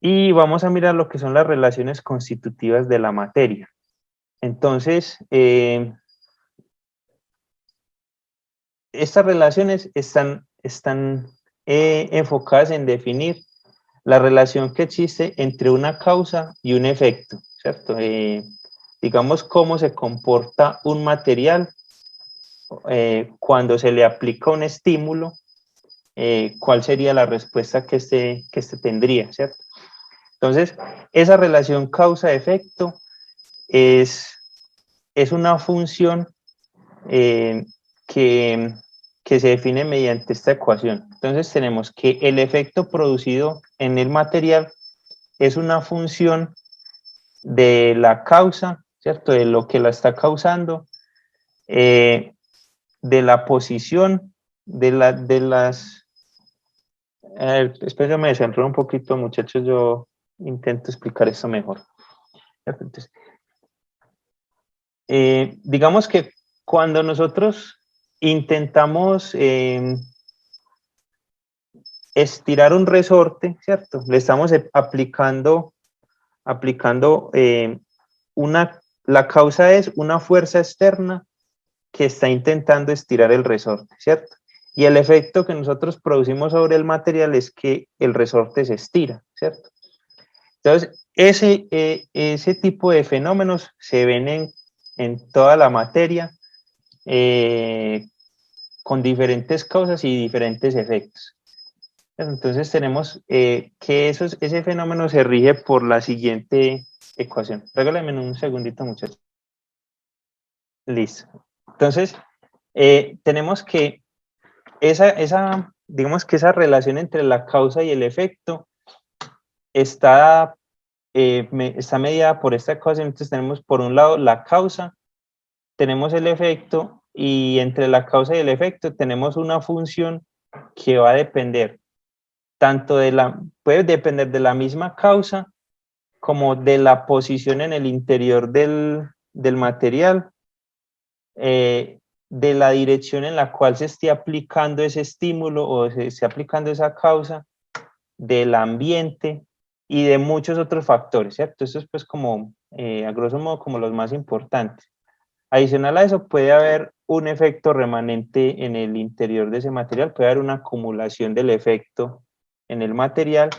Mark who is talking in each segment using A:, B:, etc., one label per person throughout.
A: y vamos a mirar lo que son las relaciones constitutivas de la materia. Entonces, estas relaciones están enfocadas en definir la relación que existe entre una causa y un efecto, ¿cierto? Digamos, cómo se comporta un material cuando se le aplica un estímulo, cuál sería la respuesta que este tendría, ¿cierto? Entonces, esa relación causa-efecto es una función eh, que, que se define mediante esta ecuación. Entonces tenemos que el efecto producido en el material es una función de la causa, ¿cierto? De lo que la está causando, de la posición, de las... espérame, me centro un poquito, muchachos, yo intento explicar esto mejor. Entonces, digamos que cuando nosotros intentamos estirar un resorte, ¿cierto? Le estamos aplicando la causa es una fuerza externa que está intentando estirar el resorte, ¿cierto? Y el efecto que nosotros producimos sobre el material es que el resorte se estira, ¿cierto? Entonces, ese tipo de fenómenos se ven en toda la materia con diferentes causas y diferentes efectos. Entonces tenemos que ese fenómeno se rige por la siguiente ecuación. Regálame un segundito, muchachos. Listo. Entonces, tenemos que digamos que esa relación entre la causa y el efecto está, está mediada por esta ecuación. Entonces tenemos por un lado la causa, tenemos el efecto, y entre la causa y el efecto tenemos una función que va a depender tanto puede depender de la misma causa como de la posición en el interior del material, de la dirección en la cual se esté aplicando ese estímulo o se esté aplicando esa causa, del ambiente y de muchos otros factores, ¿cierto? Eso es pues como, a grosso modo, como los más importantes. Adicional a eso, puede haber un efecto remanente en el interior de ese material, puede haber una acumulación del efecto en el material.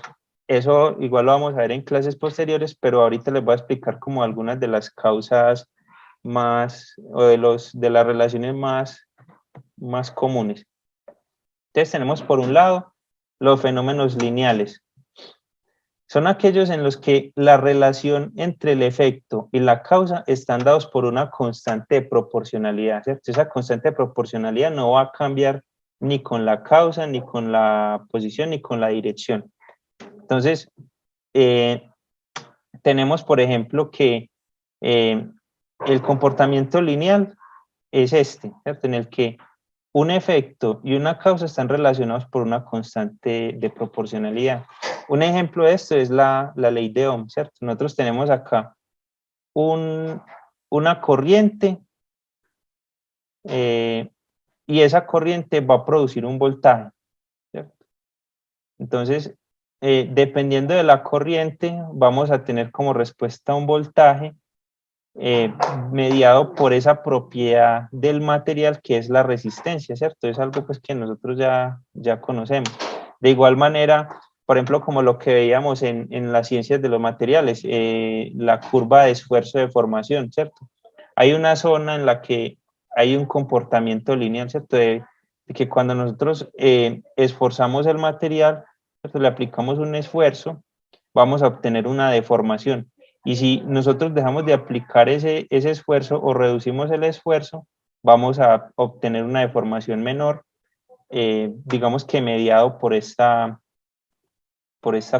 A: Eso igual lo vamos a ver en clases posteriores, pero ahorita les voy a explicar como algunas de las causas más, o de las relaciones más comunes. Entonces tenemos por un lado los fenómenos lineales. Son aquellos en los que la relación entre el efecto y la causa están dados por una constante de proporcionalidad, ¿cierto? Esa constante de proporcionalidad no va a cambiar ni con la causa, ni con la posición, ni con la dirección. Entonces, tenemos, por ejemplo, que el comportamiento lineal es ¿cierto? En el que un efecto y una causa están relacionados por una constante de proporcionalidad. Un ejemplo de esto es la ley de Ohm, ¿cierto? Nosotros tenemos acá una corriente y esa corriente va a producir un voltaje, ¿cierto? Entonces, dependiendo de la corriente, vamos a tener como respuesta un voltaje mediado por esa propiedad del material que es la resistencia, ¿cierto? Es algo pues que nosotros ya conocemos. De igual manera, por ejemplo, como lo que veíamos en las ciencias de los materiales, la curva de esfuerzo de formación, ¿cierto? Hay una zona en la que hay un comportamiento lineal, ¿cierto? De que cuando nosotros esforzamos el material, ¿cierto? Le aplicamos un esfuerzo, vamos a obtener una deformación. Y si nosotros dejamos de aplicar ese esfuerzo o reducimos el esfuerzo, vamos a obtener una deformación menor, digamos que mediado por esta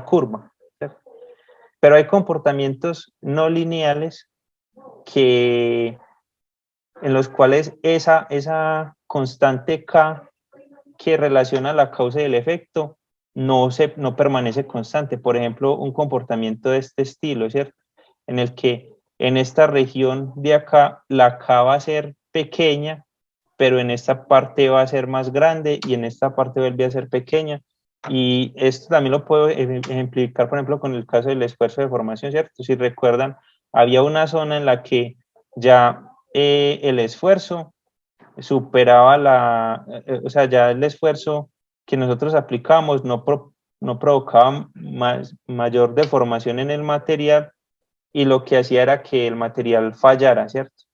A: curva, ¿cierto? Pero hay comportamientos no lineales en los cuales esa constante K que relaciona la causa y el efecto no permanece constante. Por ejemplo, un comportamiento de este estilo, ¿cierto? En el que en esta región de acá la K va a ser pequeña, pero en esta parte va a ser más grande y en esta parte vuelve a ser pequeña. Y esto también lo puedo ejemplificar, por ejemplo, con el caso del esfuerzo de formación, ¿cierto? Si recuerdan, había una zona en la que ya el esfuerzo superaba o sea, ya el esfuerzo que nosotros aplicamos no provocaba mayor deformación en el material y lo que hacía era que el material fallara, ¿cierto?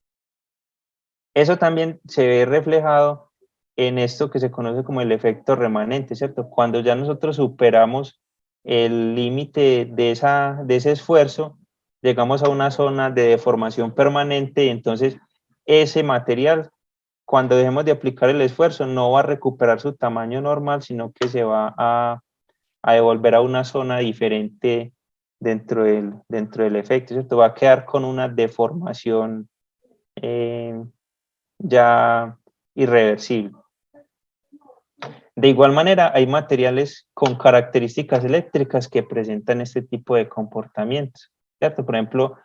A: Eso también se ve reflejado en esto que se conoce como el efecto remanente, ¿cierto? Cuando ya nosotros superamos el límite de ese esfuerzo, llegamos a una zona de deformación permanente y entonces ese material, cuando dejemos de aplicar el esfuerzo, no va a recuperar su tamaño normal, sino que se va a devolver a una zona diferente dentro del efecto, ¿cierto? Va a quedar con una deformación eh, ya irreversible. De igual manera, hay materiales con características eléctricas que presentan este tipo de comportamientos, ¿cierto? Por ejemplo,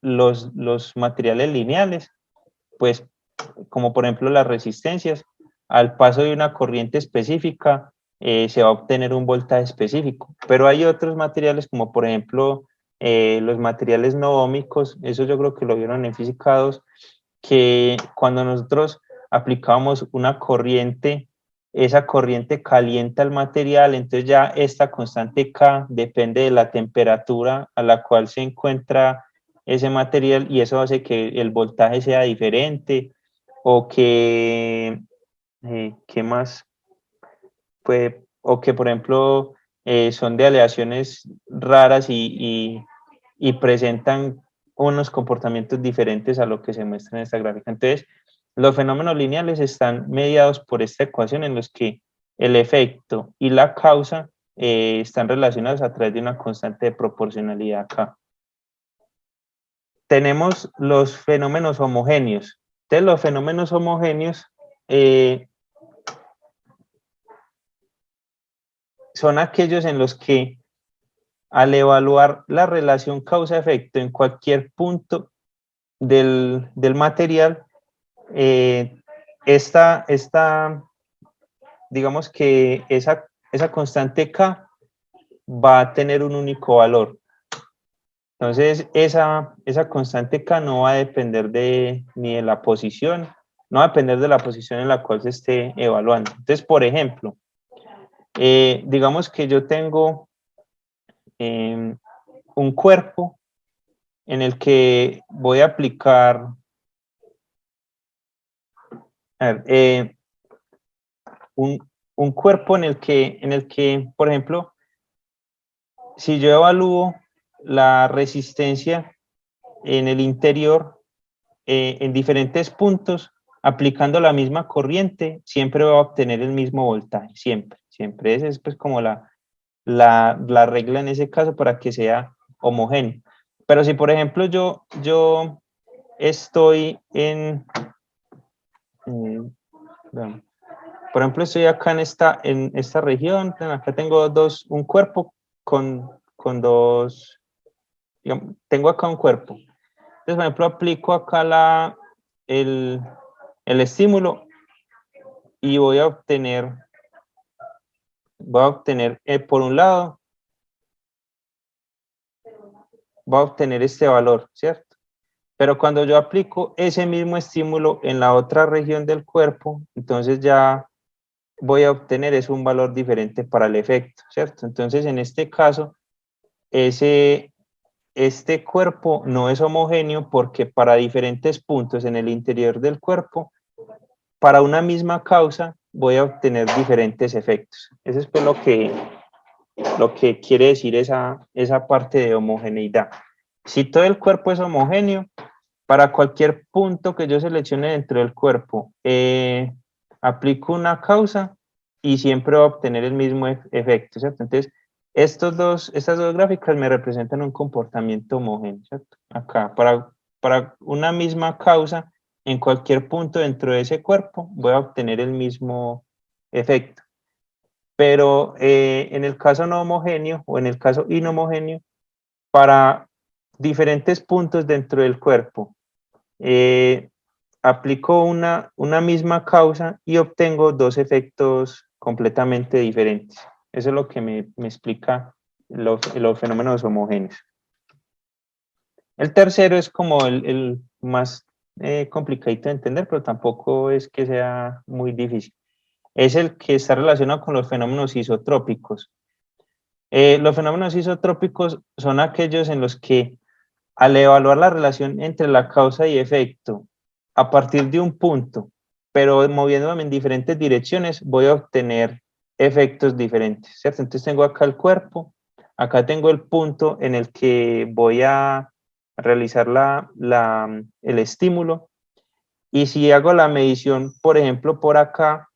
A: los materiales lineales, pues como por ejemplo las resistencias, al paso de una corriente específica se va a obtener un voltaje específico, pero hay otros materiales como por ejemplo los materiales no óhmicos, eso yo creo que lo vieron en física 2, que cuando nosotros aplicamos una corriente, esa corriente calienta el material, entonces ya esta constante K depende de la temperatura a la cual se encuentra ese material y eso hace que el voltaje sea diferente o que, ¿qué más? Pues, o que por ejemplo son de aleaciones raras y presentan unos comportamientos diferentes a lo que se muestra en esta gráfica. Entonces, los fenómenos lineales están mediados por esta ecuación en los que el efecto y la causa están relacionados a través de una constante de proporcionalidad acá. Tenemos los fenómenos homogéneos. Entonces, los fenómenos homogéneos son aquellos en los que al evaluar la relación causa-efecto en cualquier punto del material, digamos que esa constante K va a tener un único valor. Entonces, esa constante K no va a depender ni de la posición, no va a depender de la posición en la cual se esté evaluando. Entonces, por ejemplo, digamos que yo tengo un cuerpo en el que voy a aplicar, a ver, un cuerpo en el que, por ejemplo, si yo evalúo la resistencia en el interior en diferentes puntos, aplicando la misma corriente, siempre va a obtener el mismo voltaje, siempre, siempre. Esa es pues como la regla en ese caso para que sea homogéneo. Pero si por ejemplo yo estoy bueno, por ejemplo, estoy acá en esta región, acá tengo un cuerpo con dos, digamos, tengo acá un cuerpo. Entonces, por ejemplo, aplico acá el, el estímulo y voy a obtener por un lado, voy a obtener este valor, ¿cierto? Pero cuando yo aplico ese mismo estímulo en la otra región del cuerpo, entonces ya voy a obtener es un valor diferente para el efecto, ¿cierto? Entonces, en este caso, este cuerpo no es homogéneo porque para diferentes puntos en el interior del cuerpo, para una misma causa, voy a obtener diferentes efectos. Eso es pues lo que quiere decir esa parte de homogeneidad. Si todo el cuerpo es homogéneo, para cualquier punto que yo seleccione dentro del cuerpo, aplico una causa y siempre va a obtener el mismo efecto, ¿cierto? Entonces, estas dos gráficas me representan un comportamiento homogéneo, ¿cierto? Acá, para una misma causa, en cualquier punto dentro de ese cuerpo, voy a obtener el mismo efecto. Pero en el caso no homogéneo o en el caso inhomogéneo, para diferentes puntos dentro del cuerpo, aplico una misma causa y obtengo dos efectos completamente diferentes. Eso es lo que me explica los fenómenos homogéneos. El tercero es como el más complicadito de entender, pero tampoco es que sea muy difícil. Es el que está relacionado con los fenómenos isotrópicos. Los fenómenos isotrópicos son aquellos en los que al evaluar la relación entre la causa y efecto a partir de un punto, pero moviéndome en diferentes direcciones, voy a obtener efectos diferentes, ¿cierto? Entonces tengo acá el cuerpo, acá tengo el punto en el que voy a realizar el estímulo, y si hago la medición, por ejemplo, por acá,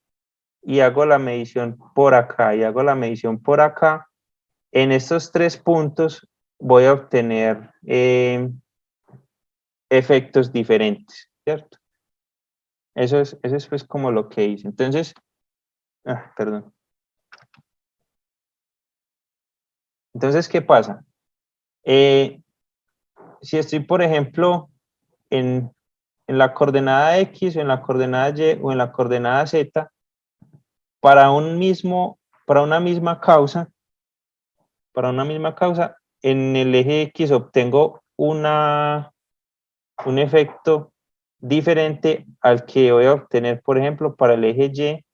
A: y hago la medición por acá, y hago la medición por acá, en estos tres puntos voy a obtener efectos diferentes, ¿cierto? Eso es pues como lo que hice. Entonces, perdón. Entonces, ¿qué pasa? Si estoy, por ejemplo, en la coordenada X o en la coordenada Y o en la coordenada Z, para una misma causa, en el eje X obtengo un efecto diferente al que voy a obtener, por ejemplo, para el eje Y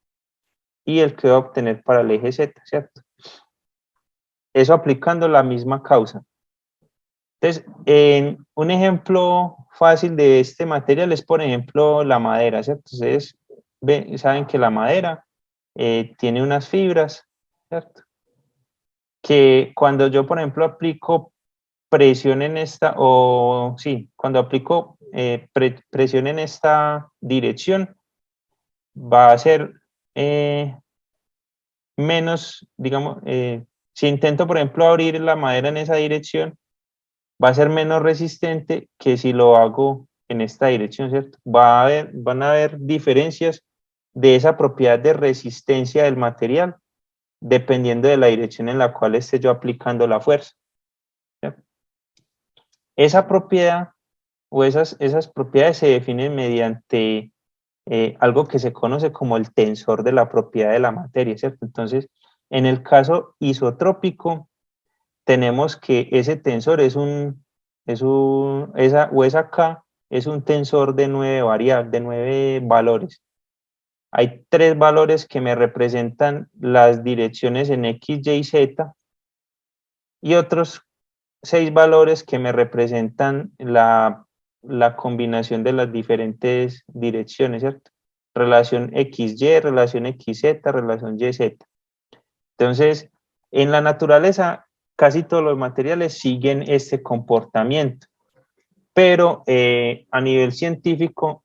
A: y el que voy a obtener para el eje Z, ¿cierto? Eso aplicando la misma causa. Entonces, un ejemplo fácil de este material es, por ejemplo, la madera, ¿cierto? Ustedes saben que la madera tiene unas fibras, ¿cierto? Que cuando yo, por ejemplo, aplico presión en esta, o sí, cuando aplico presión en esta dirección, va a ser menos, digamos, si intento, por ejemplo, abrir la madera en esa dirección, va a ser menos resistente que si lo hago en esta dirección, ¿cierto? Van a haber diferencias de esa propiedad de resistencia del material dependiendo de la dirección en la cual esté yo aplicando la fuerza, ¿cierto? Esa propiedad o esas propiedades se definen mediante algo que se conoce como el tensor de la propiedad de la materia, ¿cierto? Entonces, en el caso isotrópico, tenemos que ese tensor esa K es un tensor de 9 variables, de 9 valores. Hay 3 valores que me representan las direcciones en X, Y, Z y otros 6 valores que me representan la combinación de las diferentes direcciones, ¿cierto? Relación XY, relación XZ, relación YZ. Entonces, en la naturaleza, casi todos los materiales siguen este comportamiento, pero a nivel científico,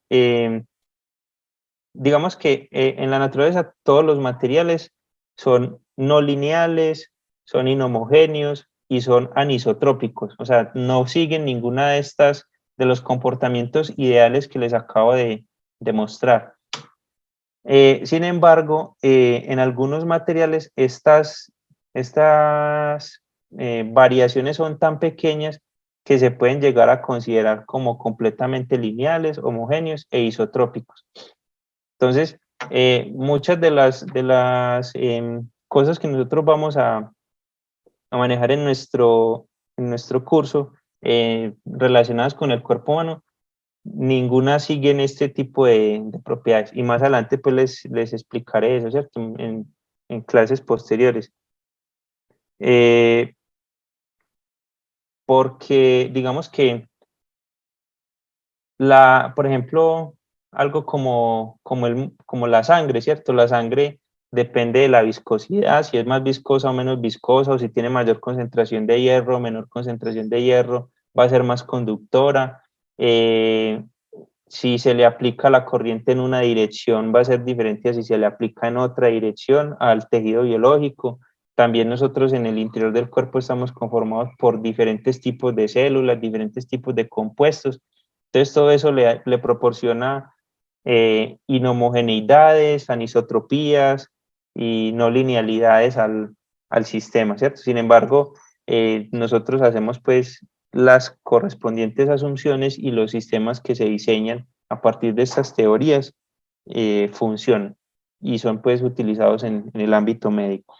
A: digamos que en la naturaleza todos los materiales son no lineales, son inhomogéneos y son anisotrópicos, o sea, no siguen ninguna de los comportamientos ideales que les acabo de mostrar. Sin embargo, en algunos materiales estas variaciones son tan pequeñas que se pueden llegar a considerar como completamente lineales, homogéneos e isotrópicos. Entonces, muchas de las cosas que nosotros vamos a manejar en nuestro curso relacionadas con el cuerpo humano, ninguna sigue en este tipo de propiedades. Y más adelante pues les explicaré eso, ¿cierto? En clases posteriores. Porque digamos que por ejemplo, algo como la sangre, ¿cierto? La sangre depende de la viscosidad, si es más viscosa o menos viscosa, o si tiene mayor concentración de hierro o menor concentración de hierro, va a ser más conductora. Si se le aplica la corriente en una dirección, va a ser diferente a si se le aplica en otra dirección al tejido biológico. También nosotros en el interior del cuerpo estamos conformados por diferentes tipos de células, diferentes tipos de compuestos. Entonces todo eso le proporciona inhomogeneidades, anisotropías y no linealidades al sistema, ¿cierto? Sin embargo, nosotros hacemos pues las correspondientes asunciones y los sistemas que se diseñan a partir de estas teorías funcionan y son pues utilizados en el ámbito médico.